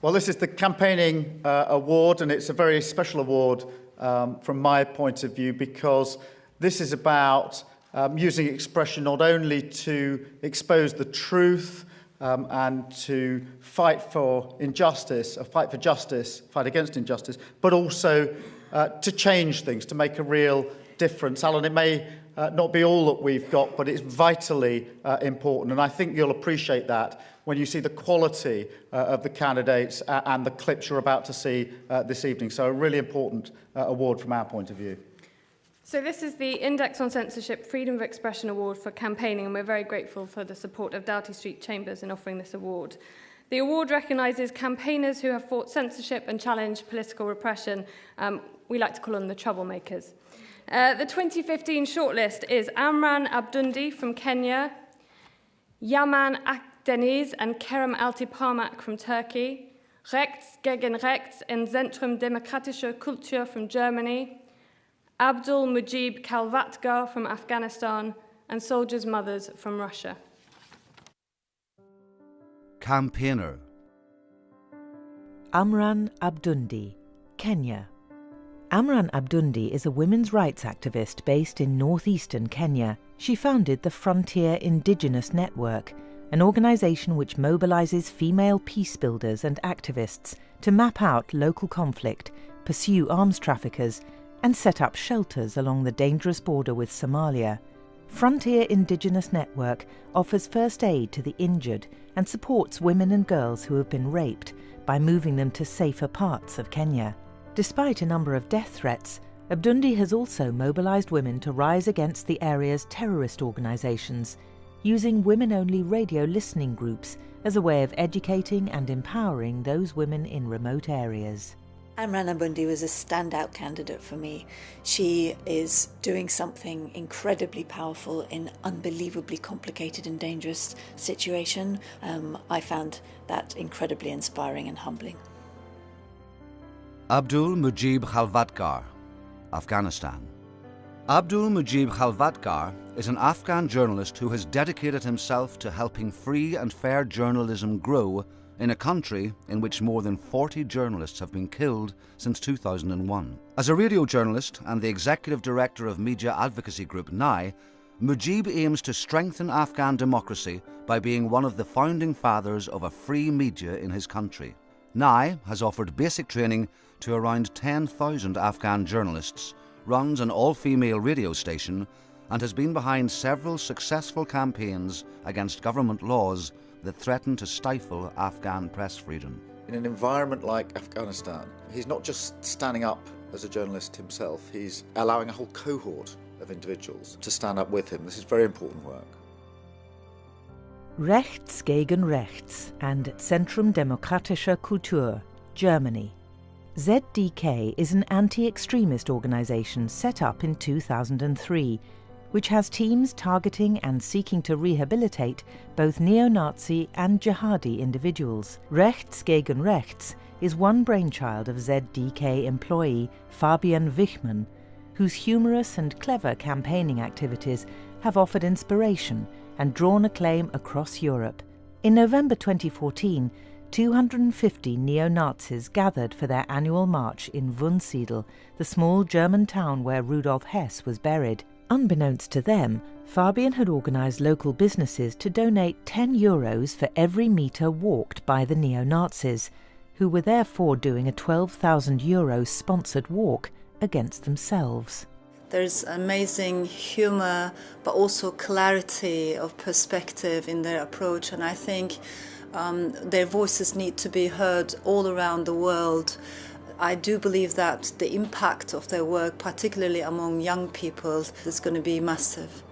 Well, this is the Campaigning Award, and it's a very special award from my point of view, because this is about using expression not only to expose the truth and to fight for injustice, fight for justice, fight against injustice, but also to change things, to make a real difference. Alan, it may not be all that we've got, but it's vitally important. And I think you'll appreciate that when you see the quality of the candidates and the clips you're about to see this evening. So a really important award from our point of view. So this is the Index on Censorship Freedom of Expression Award for campaigning, and we're very grateful for the support of Doughty Street Chambers in offering this award. The award recognises campaigners who have fought censorship and challenged political repression. We like to call them the troublemakers. The 2015 shortlist is Amran Abdundi from Kenya, Yaman Akdeniz and Kerem Altıparmak from Turkey, Rechts gegen Rechts and Zentrum Demokratische Kultur from Germany, Abdul Mujib Kalvatgar from Afghanistan, and Soldiers' Mothers from Russia. Campaigner. Amran Abdundi, Kenya. Amran Abdundi is a women's rights activist based in northeastern Kenya. She founded the Frontier Indigenous Network, an organisation which mobilises female peace builders and activists to map out local conflict, pursue arms traffickers, and set up shelters along the dangerous border with Somalia. Frontier Indigenous Network offers first aid to the injured and supports women and girls who have been raped by moving them to safer parts of Kenya. Despite a number of death threats, Abdundi has also mobilised women to rise against the area's terrorist organisations, using women-only radio listening groups as a way of educating and empowering those women in remote areas. Amran Abdundi was a standout candidate for me. She is doing something incredibly powerful in an unbelievably complicated and dangerous situation. I found that incredibly inspiring and humbling. Abdul Mujib Khalvatgar, Afghanistan. Abdul Mujib Khalvatgar is an Afghan journalist who has dedicated himself to helping free and fair journalism grow in a country in which more than 40 journalists have been killed since 2001. As a radio journalist and the executive director of media advocacy group NAI, Mujib aims to strengthen Afghan democracy by being one of the founding fathers of a free media in his country. NAI has offered basic training to around 10,000 Afghan journalists, runs an all-female radio station, and has been behind several successful campaigns against government laws that threaten to stifle Afghan press freedom. In an environment like Afghanistan, he's not just standing up as a journalist himself, he's allowing a whole cohort of individuals to stand up with him. This is very important work. Rechts gegen Rechts and Zentrum Demokratischer Kultur, Germany. ZDK is an anti-extremist organisation set up in 2003, which has teams targeting and seeking to rehabilitate both neo-Nazi and jihadi individuals. Rechts gegen Rechts is one brainchild of ZDK employee Fabian Wichmann, whose humorous and clever campaigning activities have offered inspiration and drawn acclaim across Europe. In November 2014, 250 neo-Nazis gathered for their annual march in Wunsiedel, the small German town where Rudolf Hess was buried. Unbeknownst to them, Fabian had organised local businesses to donate €10 for every metre walked by the neo-Nazis, who were therefore doing a €12,000 sponsored walk against themselves. There's amazing humour, but also clarity of perspective in their approach, and I think their voices need to be heard all around the world. I do believe that the impact of their work, particularly among young people, is going to be massive.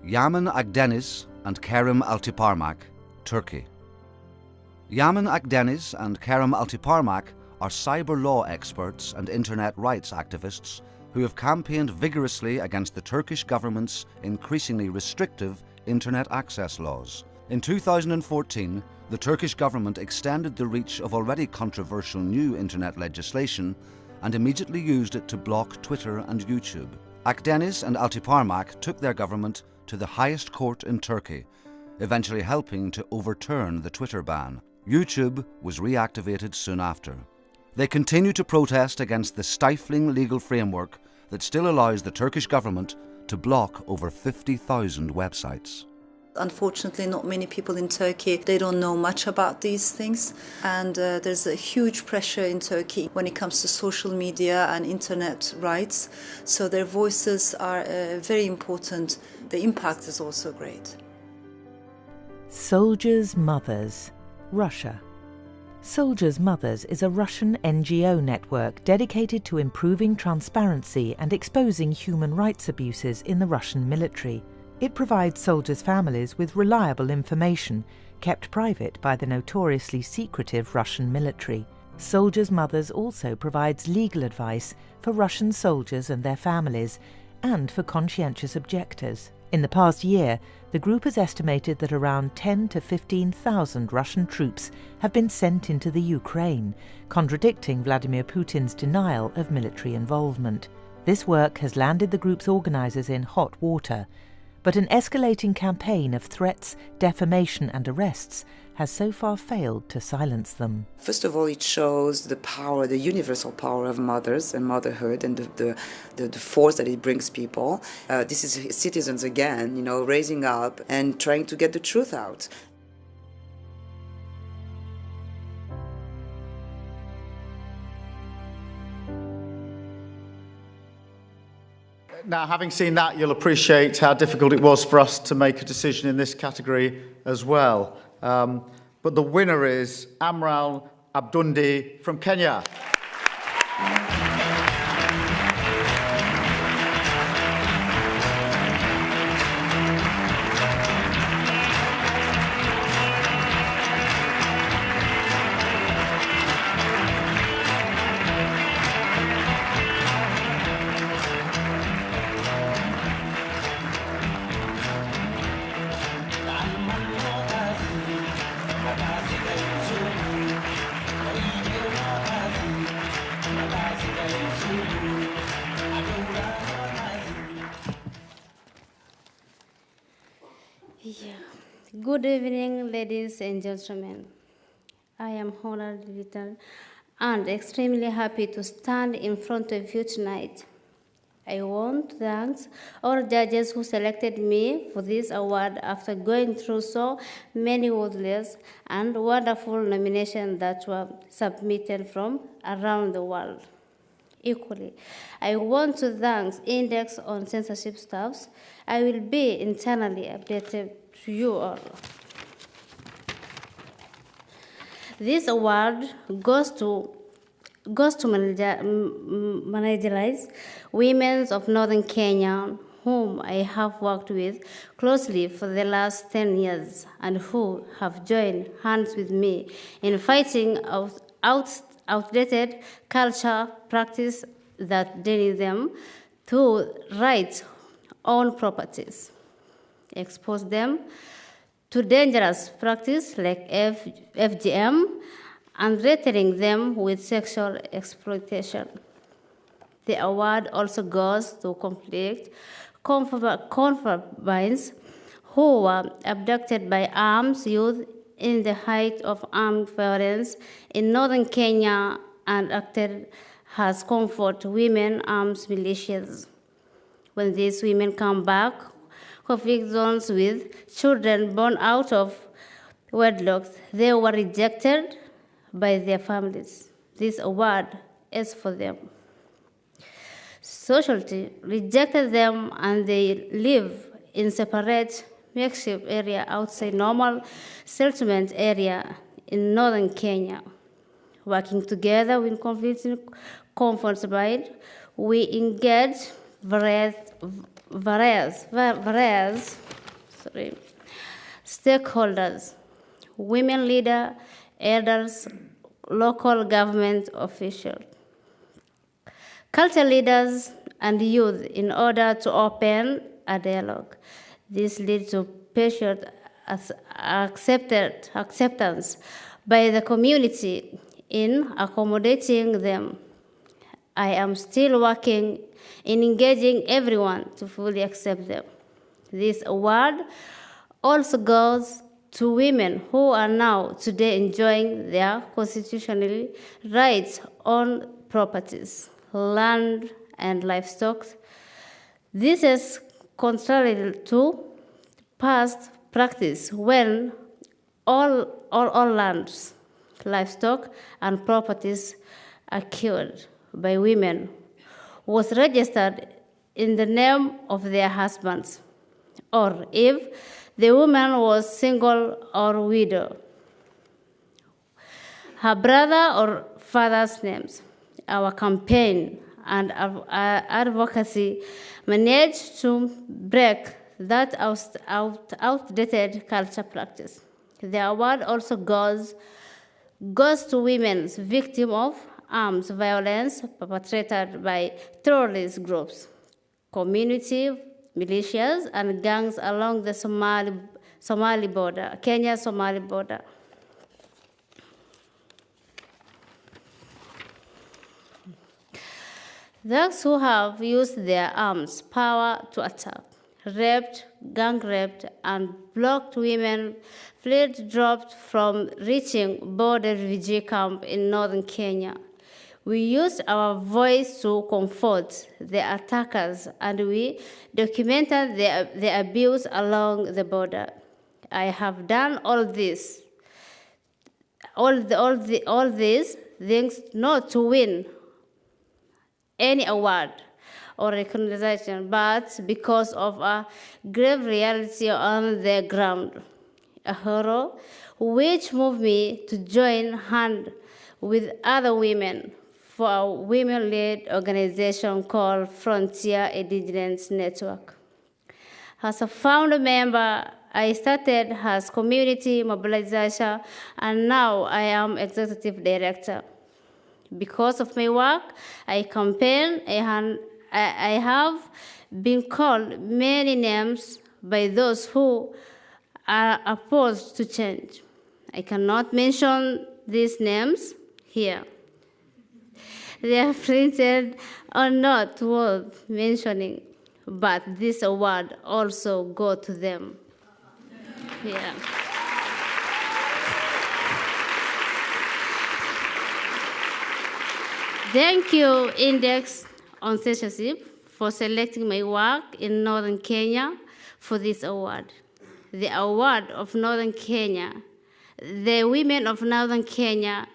Yaman Akdeniz and Kerem Altıparmak, Turkey. Yaman Akdeniz and Kerem Altıparmak are cyber law experts and internet rights activists who have campaigned vigorously against the Turkish government's increasingly restrictive internet access laws. In 2014, the Turkish government extended the reach of already controversial new internet legislation and immediately used it to block Twitter and YouTube. Akdeniz and Altıparmak took their government to the highest court in Turkey, eventually helping to overturn the Twitter ban. YouTube was reactivated soon after. They continue to protest against the stifling legal framework that still allows the Turkish government to block over 50,000 websites. Unfortunately, not many people in Turkey, they don't know much about these things. And there's a huge pressure in Turkey when it comes to social media and internet rights. So their voices are very important. The impact is also great. Soldiers' Mothers, Russia. Soldiers' Mothers is a Russian NGO network dedicated to improving transparency and exposing human rights abuses in the Russian military. It provides soldiers' families with reliable information, kept private by the notoriously secretive Russian military. Soldiers' Mothers also provides legal advice for Russian soldiers and their families, and for conscientious objectors. In the past year, the group has estimated that around 10 to 15,000 Russian troops have been sent into the Ukraine, contradicting Vladimir Putin's denial of military involvement. This work has landed the group's organisers in hot water, but an escalating campaign of threats, defamation and arrests has so far failed to silence them. First of all, it shows the power, the universal power of mothers and motherhood, and the force that it brings people. This is citizens again, raising up and trying to get the truth out. Now, having seen that, you'll appreciate how difficult it was for us to make a decision in this category as well. But the winner is Amran Abdundi from Kenya. Good evening, ladies and gentlemen. I am honored little and extremely happy to stand in front of you tonight. I want to thank all judges who selected me for this award after going through so many worthless and wonderful nominations that were submitted from around the world. Equally, I want to thank Index on Censorship staffs. I will be internally updated to you all. This award goes to managerize women of Northern Kenya, whom I have worked with closely for the last 10 years and who have joined hands with me in fighting outdated culture practice that deny them to rights on properties, expose them to dangerous practice like FGM, and threatening them with sexual exploitation. The award also goes to concubines who were abducted by armed youth in the height of armed violence in northern Kenya and acted as comfort women armed militias. When these women come back, conflict zones with children born out of wedlock, they were rejected by their families. This award is for them. Society rejected them and they live in separate makeshift area outside normal settlement area in northern Kenya. Working together with conflict by we engage various stakeholders, women leaders, elders, local government officials, culture leaders, and youth in order to open a dialogue. This leads to patient acceptance by the community in accommodating them. I am still working in engaging everyone to fully accept them. This award also goes to women who are now today enjoying their constitutional rights on properties, land, and livestock. This is contrary to past practice when all lands, livestock, and properties acquired by women was registered in the name of their husbands, or if the woman was single or widow, her brother or father's names. Our campaign and advocacy managed to break that outdated culture practice. The award also goes to women victims of arms violence perpetrated by terrorist groups, community militias, and gangs along the Somali border, Kenya-Somali border. Those who have used their arms power to attack, raped, gang raped, and blocked women fled dropped from reaching border refugee camp in northern Kenya. We used our voice to comfort the attackers, and we documented the abuse along the border. I have done all this, all these things not to win any award or recognition, but because of a grave reality on the ground, a horror which moved me to join hand with other women for a women-led organization called Frontier Indigenous Network. As a founder member, I started as community mobilizer, and now I am executive director. Because of my work, I campaign, I have been called many names by those who are opposed to change. I cannot mention these names here. They are printed or not worth mentioning, but this award also goes to them. Yeah. Thank you, Index on Censorship, for selecting my work in Northern Kenya for this award. The award of Northern Kenya. The women of Northern Kenya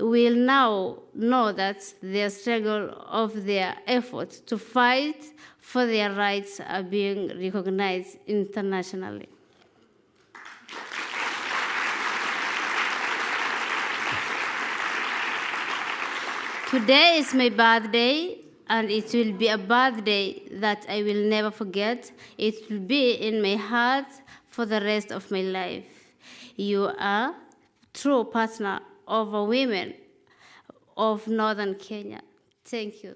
will now know that the struggle of their efforts to fight for their rights are being recognized internationally. Today is my birthday, and it will be a birthday that I will never forget. It will be in my heart for the rest of my life. You are a true partner of women of Northern Kenya. Thank you.